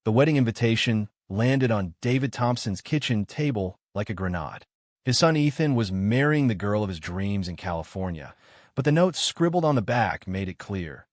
The wedding invitation landed on David Thompson's kitchen table like a grenade. His son Ethan was marrying the girl of his dreams in California, but the note scribbled on the back made it clear.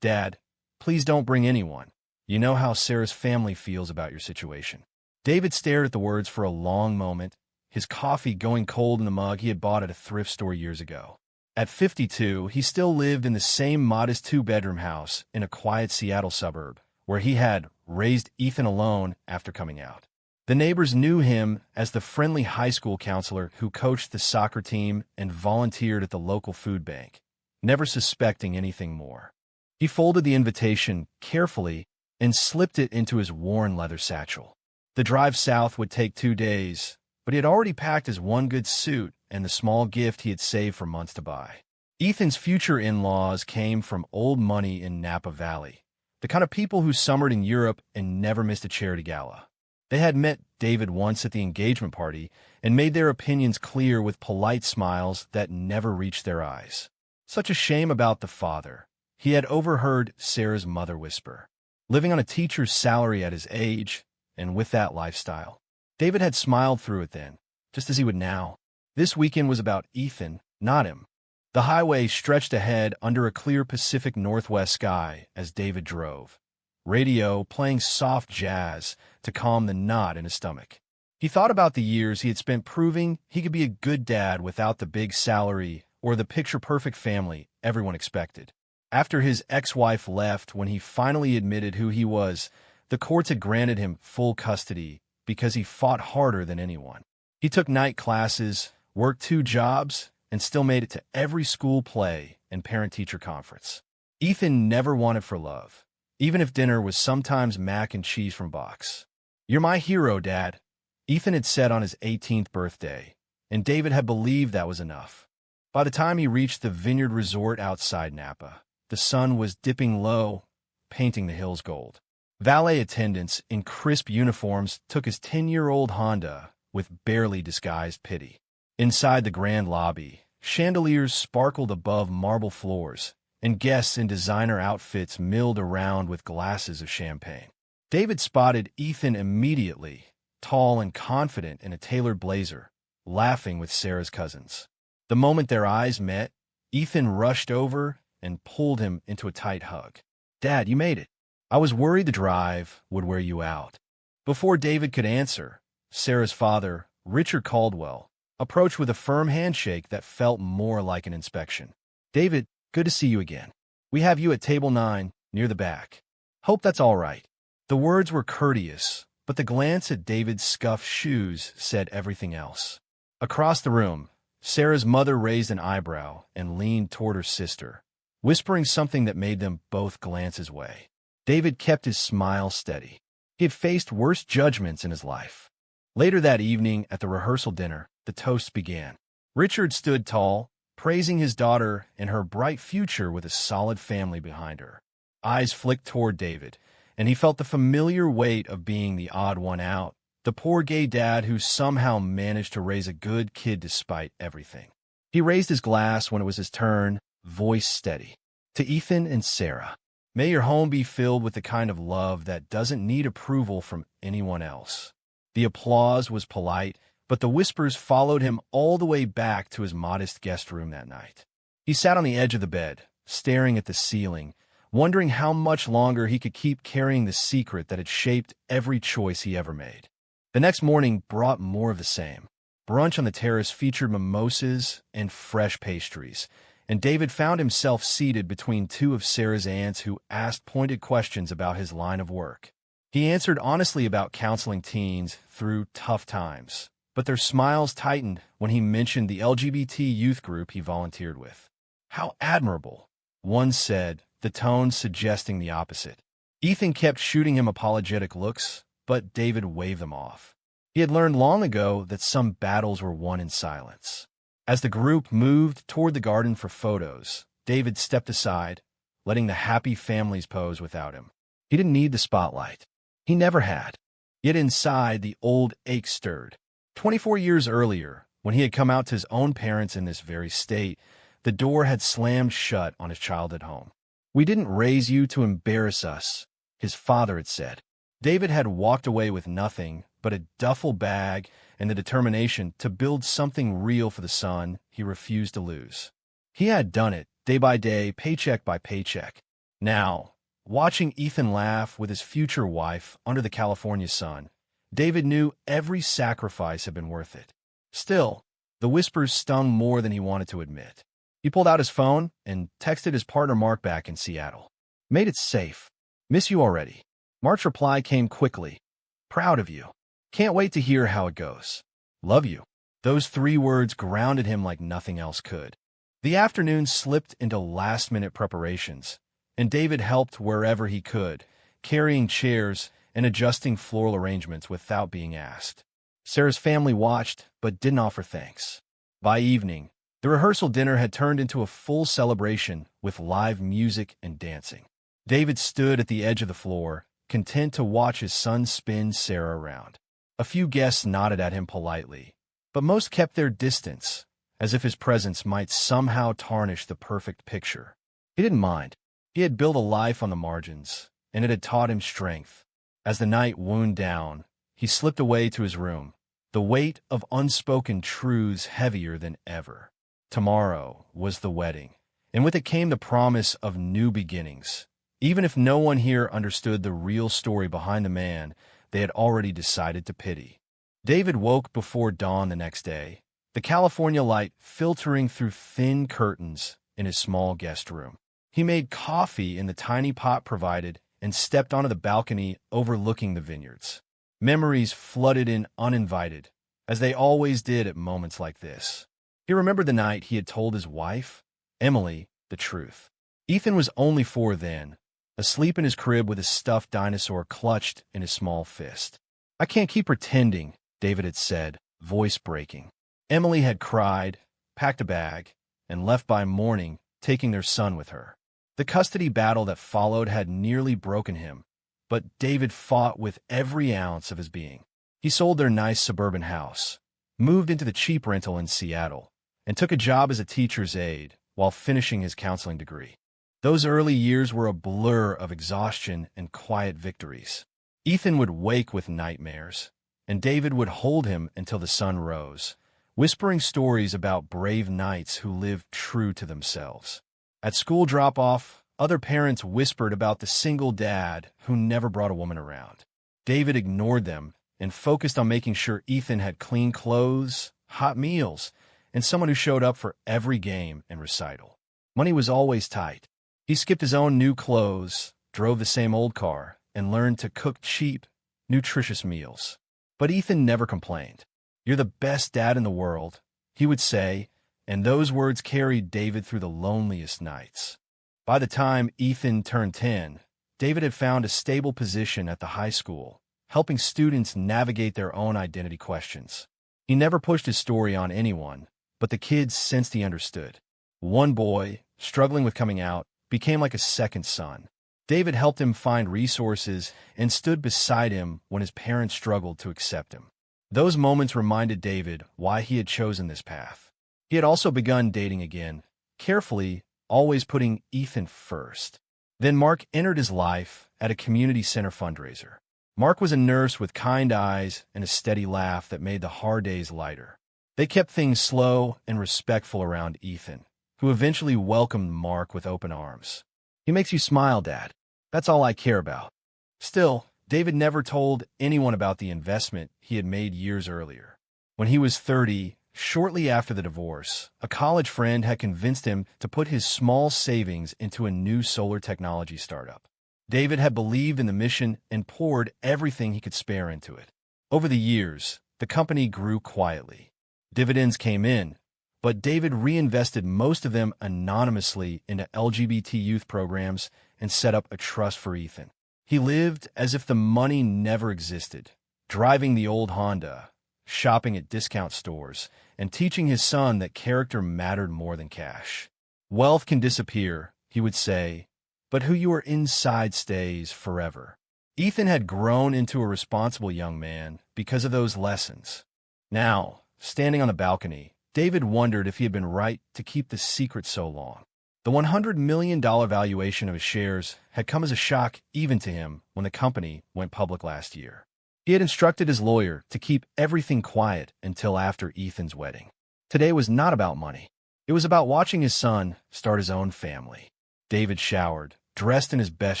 Dad, please don't bring anyone. You know how Sarah's family feels about your situation. David stared at the words for a long moment, his coffee going cold in the mug he had bought at a thrift store years ago. At 52, he still lived in the same modest two-bedroom house in a quiet Seattle suburb, where he had raised Ethan alone after coming out. The neighbors knew him as the friendly high school counselor who coached the soccer team and volunteered at the local food bank, never suspecting anything more. He folded the invitation carefully and slipped it into his worn leather satchel. The drive south would take 2 days, but he had already packed his one good suit and the small gift he had saved for months to buy. Ethan's future in-laws came from old money in Napa Valley, the kind of people who summered in Europe and never missed a charity gala. They had met David once at the engagement party and made their opinions clear with polite smiles that never reached their eyes. Such a shame about the father. He had overheard Sarah's mother whisper, living on a teacher's salary at his age, and with that lifestyle. David had smiled through it then, just as he would now. This weekend was about Ethan, not him. The highway stretched ahead under a clear Pacific Northwest sky as David drove, radio playing soft jazz to calm the knot in his stomach. He thought about the years he had spent proving he could be a good dad without the big salary or the picture-perfect family everyone expected. After his ex-wife left when he finally admitted who he was, the courts had granted him full custody because he fought harder than anyone. He took night classes, worked 2 jobs, and still made it to every school play and parent-teacher conference. Ethan never wanted for love, even if dinner was sometimes mac and cheese from box. "You're my hero, Dad," Ethan had said on his 18th birthday, and David had believed that was enough. By the time he reached the Vineyard Resort outside Napa, the sun was dipping low, painting the hills gold. Valet attendants in crisp uniforms took his 10-year-old Honda with barely disguised pity. Inside the grand lobby, chandeliers sparkled above marble floors, and guests in designer outfits milled around with glasses of champagne. David spotted Ethan immediately, tall and confident in a tailored blazer, laughing with Sarah's cousins. The moment their eyes met, Ethan rushed over and pulled him into a tight hug. "Dad, you made it. I was worried the drive would wear you out." Before David could answer, Sarah's father, Richard Caldwell, approached with a firm handshake that felt more like an inspection. "David, good to see you again. We have you at table 9, near the back. Hope that's all right." The words were courteous, but the glance at David's scuffed shoes said everything else. Across the room, Sarah's mother raised an eyebrow and leaned toward her sister, whispering something that made them both glance his way. David kept his smile steady. He had faced worse judgments in his life. Later that evening at the rehearsal dinner, the toasts began. Richard stood tall, praising his daughter and her bright future with a solid family behind her. Eyes flicked toward David, and he felt the familiar weight of being the odd one out, the poor gay dad who somehow managed to raise a good kid despite everything. He raised his glass when it was his turn, voice steady. "To Ethan and Sarah, may your home be filled with the kind of love that doesn't need approval from anyone else." The applause was polite, but the whispers followed him all the way back to his modest guest room that night. He sat on the edge of the bed, staring at the ceiling, wondering how much longer he could keep carrying the secret that had shaped every choice he ever made. The next morning brought more of the same. Brunch on the terrace featured mimosas and fresh pastries, and David found himself seated between 2 of Sarah's aunts who asked pointed questions about his line of work. He answered honestly about counseling teens through tough times, but their smiles tightened when he mentioned the LGBT youth group he volunteered with. "How admirable," one said, the tone suggesting the opposite. Ethan kept shooting him apologetic looks, but David waved them off. He had learned long ago that some battles were won in silence. As the group moved toward the garden for photos, David stepped aside, letting the happy families pose without him. He didn't need the spotlight. He never had. Yet inside, the old ache stirred. 24 years earlier, when he had come out to his own parents in this very state, the door had slammed shut on his childhood home. "We didn't raise you to embarrass us," his father had said. David had walked away with nothing but a duffel bag and the determination to build something real for the son he refused to lose. He had done it, day by day, paycheck by paycheck. Now, watching Ethan laugh with his future wife under the California sun, David knew every sacrifice had been worth it. Still, the whispers stung more than he wanted to admit. He pulled out his phone and texted his partner Mark back in Seattle. "Made it safe. Miss you already." Mark's reply came quickly. "Proud of you. Can't wait to hear how it goes. Love you." Those 3 words grounded him like nothing else could. The afternoon slipped into last-minute preparations, and David helped wherever he could, carrying chairs and adjusting floral arrangements without being asked. Sarah's family watched, but didn't offer thanks. By evening, the rehearsal dinner had turned into a full celebration with live music and dancing. David stood at the edge of the floor, content to watch his son spin Sarah around. A few guests nodded at him politely, but most kept their distance, as if his presence might somehow tarnish the perfect picture. He didn't mind. He had built a life on the margins, and it had taught him strength. As the night wound down, he slipped away to his room, the weight of unspoken truths heavier than ever. Tomorrow was the wedding, and with it came the promise of new beginnings, even if no one here understood the real story behind the man they had already decided to pity. David woke before dawn the next day, the California light filtering through thin curtains in his small guest room. He made coffee in the tiny pot provided and stepped onto the balcony overlooking the vineyards. Memories flooded in uninvited, as they always did at moments like this. He remembered the night he had told his wife, Emily, the truth. Ethan was only 4 then, asleep in his crib with his stuffed dinosaur clutched in his small fist. "I can't keep pretending," David had said, voice breaking. Emily had cried, packed a bag, and left by morning, taking their son with her. The custody battle that followed had nearly broken him, but David fought with every ounce of his being. He sold their nice suburban house, moved into the cheap rental in Seattle, and took a job as a teacher's aide while finishing his counseling degree. Those early years were a blur of exhaustion and quiet victories. Ethan would wake with nightmares, and David would hold him until the sun rose, whispering stories about brave knights who lived true to themselves. At school drop-off, other parents whispered about the single dad who never brought a woman around. David ignored them and focused on making sure Ethan had clean clothes, hot meals, and someone who showed up for every game and recital. Money was always tight. He skipped his own new clothes, drove the same old car, and learned to cook cheap, nutritious meals. But Ethan never complained. "You're the best dad in the world," he would say, and those words carried David through the loneliest nights. By the time Ethan turned 10, David had found a stable position at the high school, helping students navigate their own identity questions. He never pushed his story on anyone, but the kids sensed he understood. One boy, struggling with coming out, became like a second son. David helped him find resources and stood beside him when his parents struggled to accept him. Those moments reminded David why he had chosen this path. He had also begun dating again, carefully, always putting Ethan first. Then Mark entered his life at a community center fundraiser. Mark was a nurse with kind eyes and a steady laugh that made the hard days lighter. They kept things slow and respectful around Ethan, who eventually welcomed Mark with open arms. "He makes you smile, Dad. That's all I care about." Still, David never told anyone about the investment he had made years earlier. When he was 30, shortly after the divorce, a college friend had convinced him to put his small savings into a new solar technology startup. David had believed in the mission and poured everything he could spare into it. Over the years, the company grew quietly. Dividends came in, but David reinvested most of them anonymously into LGBT youth programs and set up a trust for Ethan. He lived as if the money never existed, driving the old Honda, shopping at discount stores, and teaching his son that character mattered more than cash. "Wealth can disappear," he would say, "but who you are inside stays forever." Ethan had grown into a responsible young man because of those lessons. Now, standing on the balcony, David wondered if he had been right to keep the secret so long. The $100 million valuation of his shares had come as a shock even to him when the company went public last year. He had instructed his lawyer to keep everything quiet until after Ethan's wedding. Today was not about money. It was about watching his son start his own family. David showered, dressed in his best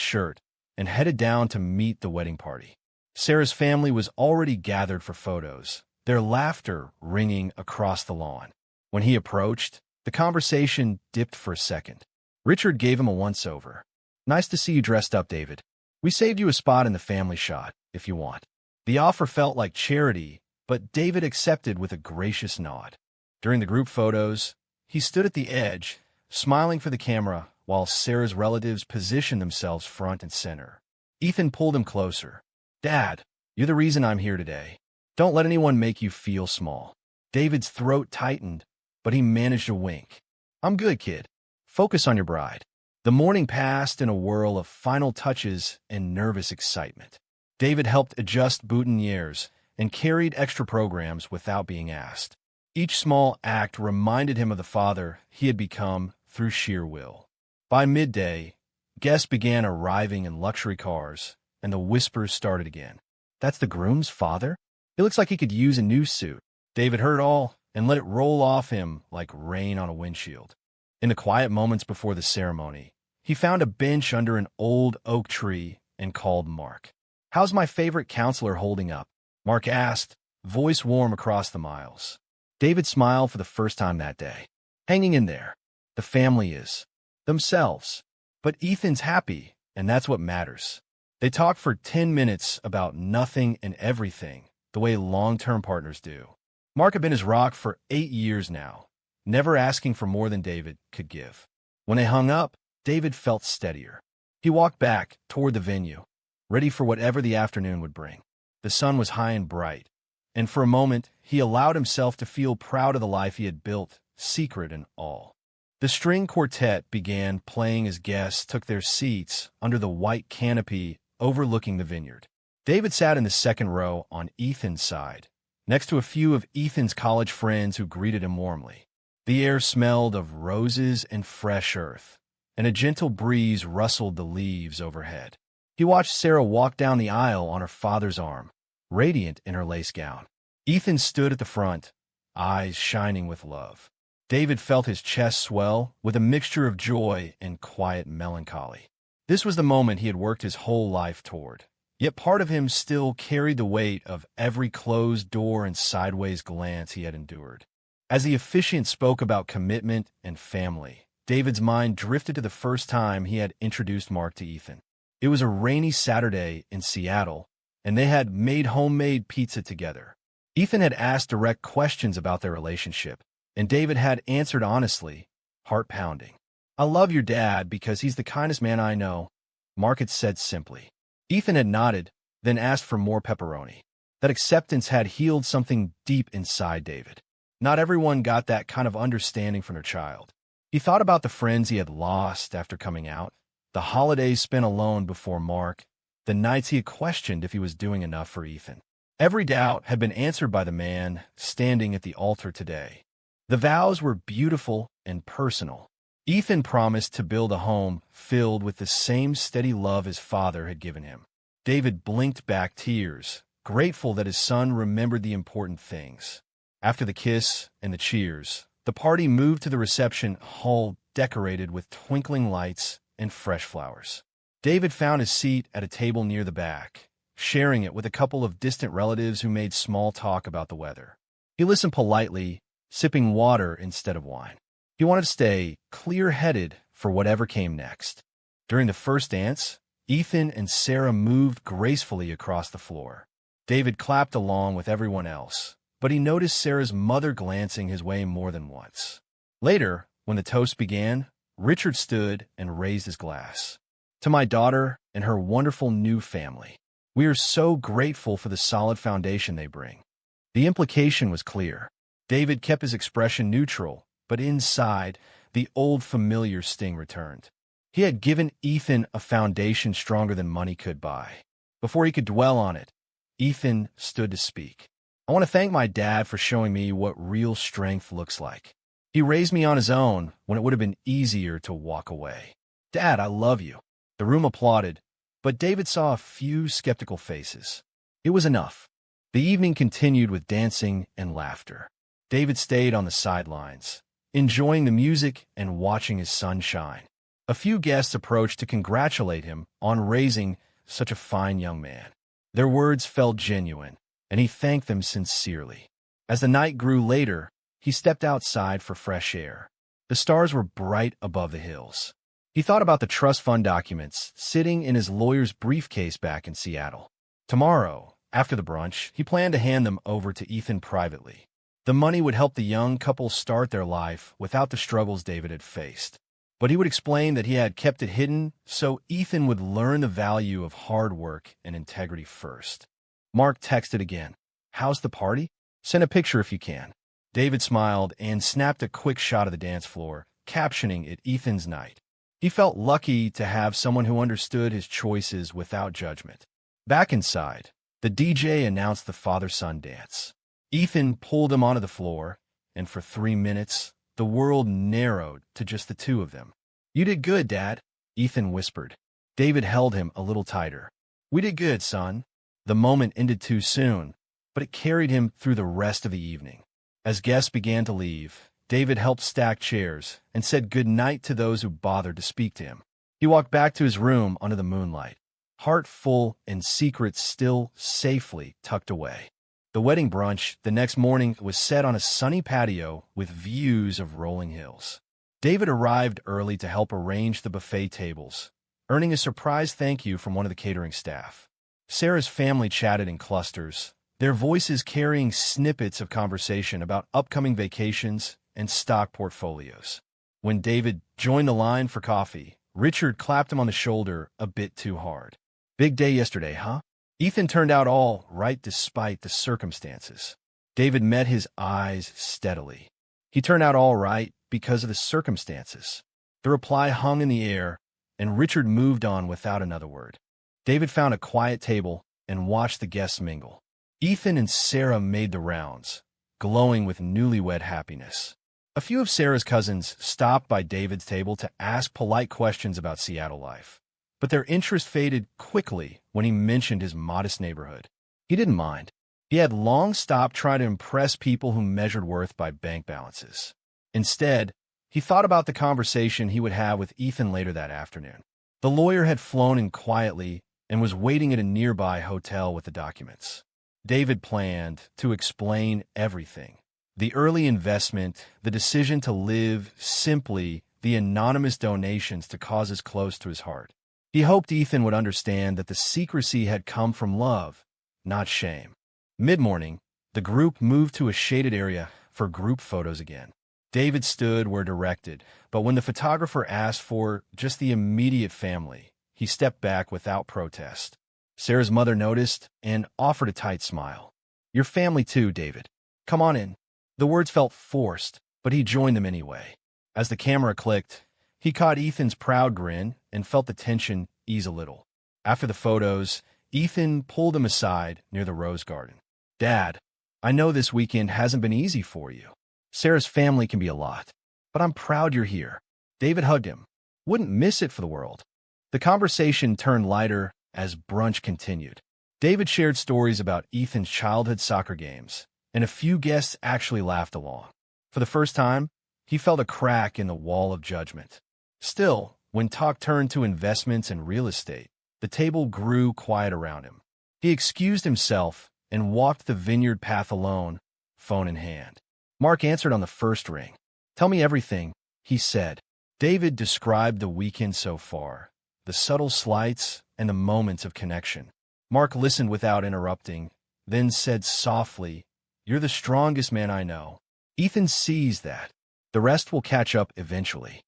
shirt, and headed down to meet the wedding party. Sarah's family was already gathered for photos, their laughter ringing across the lawn. When he approached, the conversation dipped for a second. Richard gave him a once-over. "Nice to see you dressed up, David. We saved you a spot in the family shot, if you want." The offer felt like charity, but David accepted with a gracious nod. During the group photos, he stood at the edge, smiling for the camera while Sarah's relatives positioned themselves front and center. Ethan pulled him closer. "Dad, you're the reason I'm here today. Don't let anyone make you feel small." David's throat tightened, but he managed a wink. "I'm good, kid. Focus on your bride." The morning passed in a whirl of final touches and nervous excitement. David helped adjust boutonnieres and carried extra programs without being asked. Each small act reminded him of the father he had become through sheer will. By midday, guests began arriving in luxury cars, and the whispers started again. "That's the groom's father? He looks like he could use a new suit." David heard it all and let it roll off him like rain on a windshield. In the quiet moments before the ceremony, he found a bench under an old oak tree and called Mark. "How's my favorite counselor holding up?" Mark asked, voice warm across the miles. David smiled for the first time that day. "Hanging in there. The family is themselves. But Ethan's happy, and that's what matters." They talked for 10 minutes about nothing and everything, the way long-term partners do. Mark had been his rock for 8 years now, never asking for more than David could give. When they hung up, David felt steadier. He walked back toward the venue, ready for whatever the afternoon would bring. The sun was high and bright, and for a moment he allowed himself to feel proud of the life he had built, secret and all. The string quartet began playing as guests took their seats under the white canopy overlooking the vineyard. David sat in the second row on Ethan's side, next to a few of Ethan's college friends who greeted him warmly. The air smelled of roses and fresh earth, and a gentle breeze rustled the leaves overhead. He watched Sarah walk down the aisle on her father's arm, radiant in her lace gown. Ethan stood at the front, eyes shining with love. David felt his chest swell with a mixture of joy and quiet melancholy. This was the moment he had worked his whole life toward. Yet part of him still carried the weight of every closed door and sideways glance he had endured. As the officiant spoke about commitment and family, David's mind drifted to the first time he had introduced Mark to Ethan. It was a rainy Saturday in Seattle, and they had made homemade pizza together. Ethan had asked direct questions about their relationship, and David had answered honestly, heart-pounding. "I love your dad because he's the kindest man I know," Mark had said simply. Ethan had nodded, then asked for more pepperoni. That acceptance had healed something deep inside David. Not everyone got that kind of understanding from their child. He thought about the friends he had lost after coming out, the holidays spent alone before Mark, the nights he had questioned if he was doing enough for Ethan. Every doubt had been answered by the man standing at the altar today. The vows were beautiful and personal. Ethan promised to build a home filled with the same steady love his father had given him. David blinked back tears, grateful that his son remembered the important things. After the kiss and the cheers, the party moved to the reception hall decorated with twinkling lights and fresh flowers. David found his seat at a table near the back, sharing it with a couple of distant relatives who made small talk about the weather. He listened politely, sipping water instead of wine. He wanted to stay clear-headed for whatever came next. During the first dance, Ethan and Sarah moved gracefully across the floor. David clapped along with everyone else, but he noticed Sarah's mother glancing his way more than once. Later, when the toast began, Richard stood and raised his glass. "To my daughter and her wonderful new family. We are so grateful for the solid foundation they bring." The implication was clear. David kept his expression neutral, but inside, the old familiar sting returned. He had given Ethan a foundation stronger than money could buy. Before he could dwell on it, Ethan stood to speak. "I want to thank my dad for showing me what real strength looks like." He raised me on his own when it would have been easier to walk away. Dad, I love you. The room applauded, but David saw a few skeptical faces. It was enough. The evening continued with dancing and laughter. David stayed on the sidelines, enjoying the music and watching his son shine. A few guests approached to congratulate him on raising such a fine young man. Their words felt genuine, and he thanked them sincerely. As the night grew later, he stepped outside for fresh air. The stars were bright above the hills. He thought about the trust fund documents sitting in his lawyer's briefcase back in Seattle. Tomorrow, after the brunch, he planned to hand them over to Ethan privately. The money would help the young couple start their life without the struggles David had faced. But he would explain that he had kept it hidden so Ethan would learn the value of hard work and integrity first. Mark texted again. How's the party? Send a picture if you can. David smiled and snapped a quick shot of the dance floor, captioning it Ethan's night. He felt lucky to have someone who understood his choices without judgment. Back inside, the DJ announced the father-son dance. Ethan pulled him onto the floor, and for 3 minutes, the world narrowed to just the two of them. You did good, Dad, Ethan whispered. David held him a little tighter. We did good, son. The moment ended too soon, but it carried him through the rest of the evening. As guests began to leave, David helped stack chairs and said good night to those who bothered to speak to him. He walked back to his room under the moonlight, heart full and secrets still safely tucked away. The wedding brunch the next morning was set on a sunny patio with views of rolling hills. David arrived early to help arrange the buffet tables, earning a surprise thank you from one of the catering staff. Sarah's family chatted in clusters, their voices carrying snippets of conversation about upcoming vacations and stock portfolios. When David joined the line for coffee, Richard clapped him on the shoulder a bit too hard. Big day yesterday, huh? Ethan turned out all right despite the circumstances. David met his eyes steadily. He turned out all right because of the circumstances. The reply hung in the air, and Richard moved on without another word. David found a quiet table and watched the guests mingle. Ethan and Sarah made the rounds, glowing with newlywed happiness. A few of Sarah's cousins stopped by David's table to ask polite questions about Seattle life, but their interest faded quickly when he mentioned his modest neighborhood. He didn't mind. He had long stopped trying to impress people who measured worth by bank balances. Instead, he thought about the conversation he would have with Ethan later that afternoon. The lawyer had flown in quietly and was waiting at a nearby hotel with the documents. David planned to explain everything. The early investment, the decision to live simply, the anonymous donations to causes close to his heart. He hoped Ethan would understand that the secrecy had come from love, not shame. Mid-morning, the group moved to a shaded area for group photos again. David stood where directed, but when the photographer asked for just the immediate family, he stepped back without protest. Sarah's mother noticed and offered a tight smile. Your family too, David. Come on in. The words felt forced, but he joined them anyway. As the camera clicked, he caught Ethan's proud grin and felt the tension ease a little. After the photos, Ethan pulled him aside near the rose garden. Dad, I know this weekend hasn't been easy for you. Sarah's family can be a lot, but I'm proud you're here. David hugged him. Wouldn't miss it for the world. The conversation turned lighter as brunch continued. David shared stories about Ethan's childhood soccer games, and a few guests actually laughed along. For the first time, he felt a crack in the wall of judgment. Still, when talk turned to investments and real estate, the table grew quiet around him. He excused himself and walked the vineyard path alone, phone in hand. Mark answered on the first ring. Tell me everything, he said. David described the weekend so far, the subtle slights and the moments of connection. Mark listened without interrupting, then said softly, You're the strongest man I know. Ethan sees that. The rest will catch up eventually.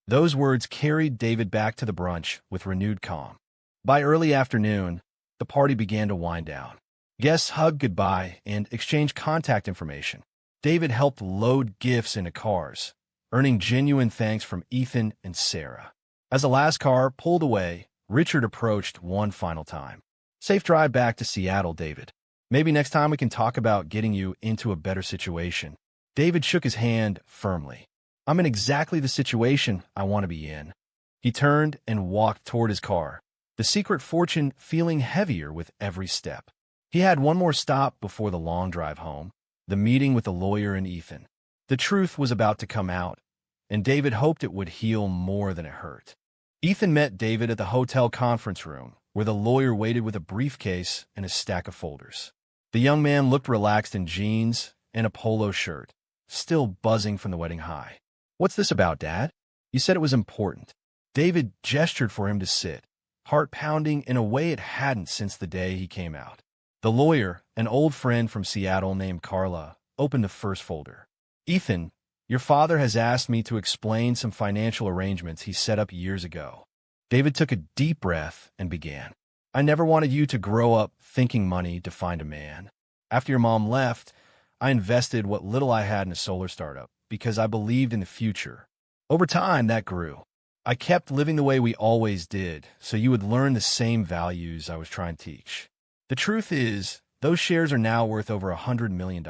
Those words carried David back to the brunch with renewed calm. By early afternoon, the party began to wind down. Guests hugged goodbye and exchanged contact information. David helped load gifts into cars, earning genuine thanks from Ethan and Sarah. As the last car pulled away, Richard approached one final time. Safe drive back to Seattle, David. Maybe next time we can talk about getting you into a better situation. David shook his hand firmly. I'm in exactly the situation I want to be in. He turned and walked toward his car, the secret fortune feeling heavier with every step. He had one more stop before the long drive home, the meeting with the lawyer and Ethan. The truth was about to come out, and David hoped it would heal more than it hurt. Ethan met David at the hotel conference room, where the lawyer waited with a briefcase and a stack of folders. The young man looked relaxed in jeans and a polo shirt, still buzzing from the wedding high. "What's this about, Dad? You said it was important." David gestured for him to sit, heart pounding in a way it hadn't since the day he came out. The lawyer, an old friend from Seattle named Carla, opened the first folder. "Ethan, your father has asked me to explain some financial arrangements he set up years ago." David took a deep breath and began. "I never wanted you to grow up thinking money defined a man. After your mom left, I invested what little I had in a solar startup because I believed in the future. Over time, that grew. I kept living the way we always did, so you would learn the same values I was trying to teach. The truth is, those shares are now worth over $100 million.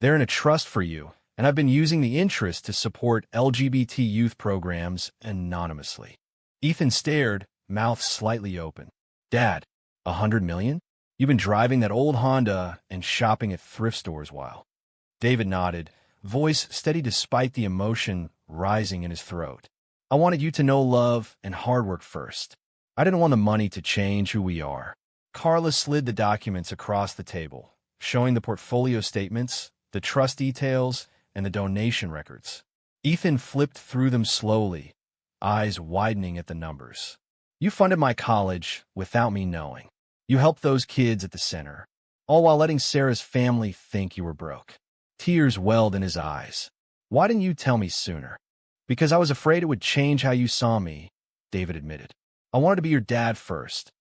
They're in a trust for you, and I've been using the interest to support LGBT youth programs anonymously." Ethan stared, mouth slightly open. "Dad, $100 million? You've been driving that old Honda and shopping at thrift stores while." David nodded, voice steady despite the emotion rising in his throat. "I wanted you to know love and hard work first. I didn't want the money to change who we are." Carla slid the documents across the table, showing the portfolio statements, the trust details, and the donation records. Ethan flipped through them slowly, eyes widening at the numbers. "You funded my college without me knowing. You helped those kids at the center, all while letting Sarah's family think you were broke." Tears welled in his eyes. "Why didn't you tell me sooner?" "Because I was afraid it would change how you saw me," David admitted. "I wanted to be your dad first,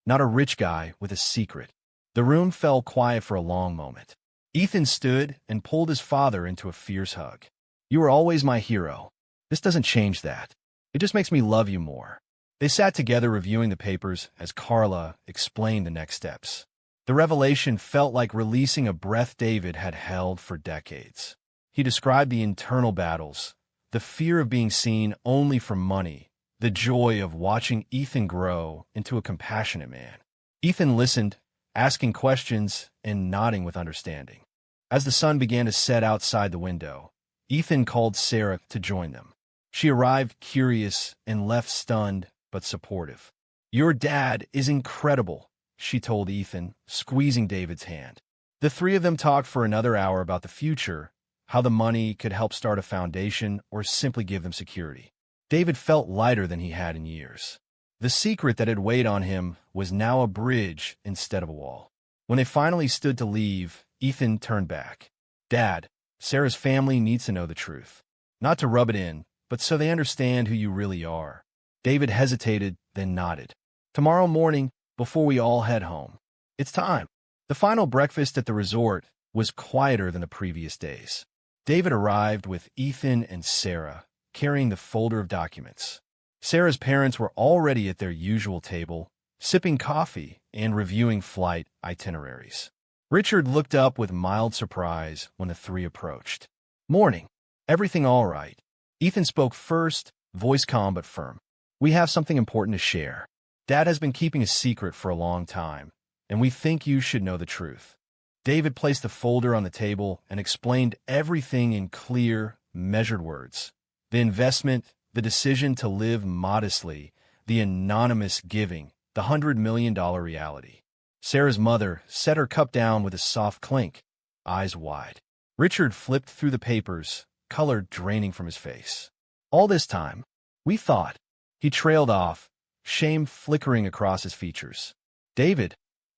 not a rich guy with a secret." The room fell quiet for a long moment. Ethan stood and pulled his father into a fierce hug. "You were always my hero. This doesn't change that. It just makes me love you more." They sat together reviewing the papers as Carla explained the next steps. The revelation felt like releasing a breath David had held for decades. He described the internal battles, the fear of being seen only for money, the joy of watching Ethan grow into a compassionate man. Ethan listened, asking questions and nodding with understanding. As the sun began to set outside the window, Ethan called Sarah to join them. She arrived curious and left stunned but supportive. "Your dad is incredible," she told Ethan, squeezing David's hand. The three of them talked for another hour about the future, how the money could help start a foundation or simply give them security. David felt lighter than he had in years. The secret that had weighed on him was now a bridge instead of a wall. When they finally stood to leave, Ethan turned back. "Dad, Sarah's family needs to know the truth. Not to rub it in, but so they understand who you really are." David hesitated, then nodded. "Tomorrow morning, before we all head home. It's time." The final breakfast at the resort was quieter than the previous days. David arrived with Ethan and Sarah, carrying the folder of documents. Sarah's parents were already at their usual table, sipping coffee and reviewing flight itineraries. Richard looked up with mild surprise when the three approached. "Morning. Everything all right?" Ethan spoke first, voice calm but firm. "We have something important to share. Dad has been keeping a secret for a long time, and we think you should know the truth." David placed the folder on the table and explained everything in clear, measured words. The investment, the decision to live modestly, the anonymous giving, the $100 million reality. Sarah's mother set her cup down with a soft clink, eyes wide. Richard flipped through the papers, color draining from his face. "All this time, we thought." He trailed off, shame flickering across his features. "David,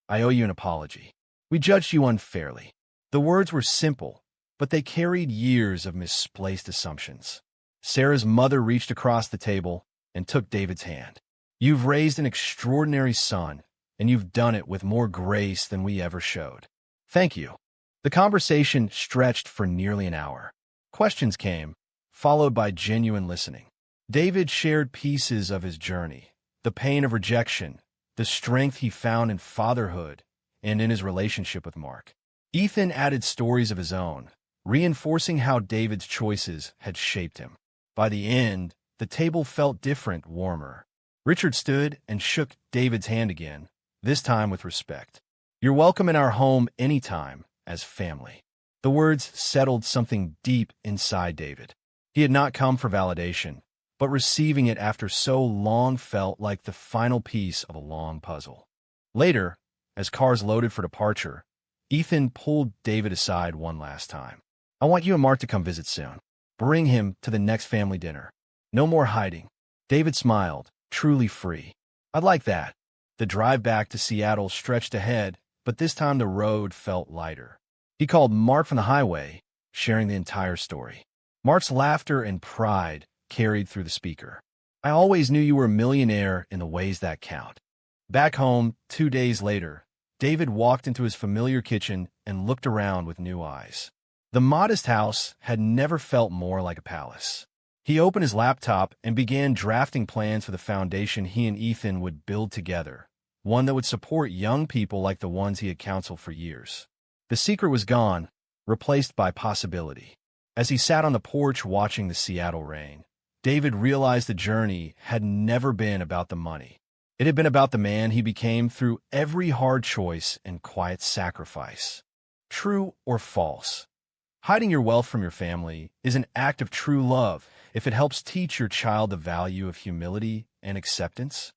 I owe you an apology. We judged you unfairly." The words were simple, but they carried years of misplaced assumptions. Sarah's mother reached across the table and took David's hand. "You've raised an extraordinary son, and you've done it with more grace than we ever showed. Thank you." The conversation stretched for nearly an hour. Questions came, followed by genuine listening. David shared pieces of his journey, the pain of rejection, the strength he found in fatherhood, and in his relationship with Mark. Ethan added stories of his own, reinforcing how David's choices had shaped him. By the end, the table felt different, warmer. Richard stood and shook David's hand again, this time with respect. "You're welcome in our home anytime, as family." The words settled something deep inside David. He had not come for validation, but receiving it after so long felt like the final piece of a long puzzle. Later, as cars loaded for departure, Ethan pulled David aside one last time. "I want you and Mark to come visit soon. Bring him to the next family dinner. No more hiding." David smiled, truly free. "I'd like that." The drive back to Seattle stretched ahead, but this time the road felt lighter. He called Mark from the highway, sharing the entire story. Mark's laughter and pride carried through the speaker. "I always knew you were a millionaire in the ways that count." Back home, 2 days later, David walked into his familiar kitchen and looked around with new eyes. The modest house had never felt more like a palace. He opened his laptop and began drafting plans for the foundation he and Ethan would build together, one that would support young people like the ones he had counseled for years. The secret was gone, replaced by possibility. As he sat on the porch watching the Seattle rain, David realized the journey had never been about the money. It had been about the man he became through every hard choice and quiet sacrifice. True or false? Hiding your wealth from your family is an act of true love if it helps teach your child the value of humility and acceptance.